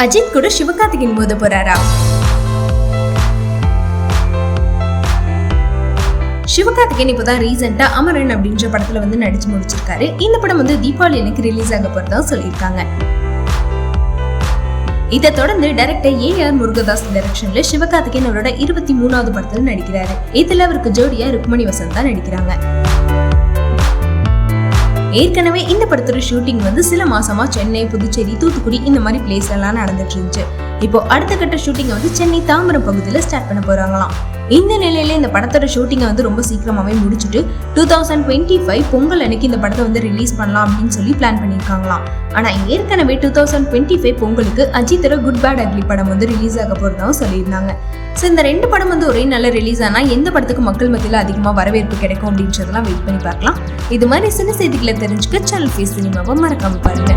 அஜித் கூட சிவகார்த்திகேயன் மோத போறாரா? சிவகார்த்திகேயன் இப்போதான் ரீசெண்டா அமரன் அப்படின்ற படத்துல நடிச்சு முடிச்சிருக்காரு. இந்த படம் தீபாவளி எனக்கு ரிலீஸ் ஆக போறதா சொல்லியிருக்காங்க. இதை தொடர்ந்து டைரக்டர் ஏ.ஆர். முருகதாஸ் டைரக்ஷன்ல சிவகார்த்திகேயன் அவரோட 23வது படத்துல நடிக்கிறாரு. இதுல அவருக்கு ஜோடியா ருக்மணி வசந்த் தான் நடிக்கிறாங்க. ஏற்கனவே இந்த படத்தோட ஷூட்டிங் சில மாசமா சென்னை, புதுச்சேரி, தூத்துக்குடி இந்த மாதிரி பிளேஸ் எல்லாம் நடந்துட்டு இருந்துச்சு. இப்போ அடுத்த கட்ட ஷூட்டிங் சென்னை தாம்பரம் பகுதியில் ஸ்டார்ட் பண்ண போறாங்களாம். இந்த நிலையில இந்த படத்தோட ஷூட்டிங்கை ரொம்ப சீக்கிரமாவே முடிச்சுட்டு 2025 பொங்கல் அன்னைக்கு இந்த படத்தை ரிலீஸ் பண்ணலாம் அப்படின்னு சொல்லி பிளான் பண்ணியிருக்காங்களாம். ஆனா ஏற்கனவே 2025 பொங்கலுக்கு அஜித்தோட குட் பேட் அக்லி படம் ரிலீஸ் ஆக போறதாவும் சொல்லியிருந்தாங்க. ஸோ இந்த ரெண்டு படம் ஒரே நல்ல ரிலீஸ் ஆனா எந்த படத்துக்கு மக்கள் மத்தியில் அதிகமாக வரவேற்பு கிடைக்கும் அப்படின்றதெல்லாம் வெயிட் பண்ணி பார்க்கலாம். இது மாதிரி சின்ன செய்திகளை தெரிஞ்சுக்க சேனல் ஃபேஸ் சினிமாவை மறக்காம பாருங்க.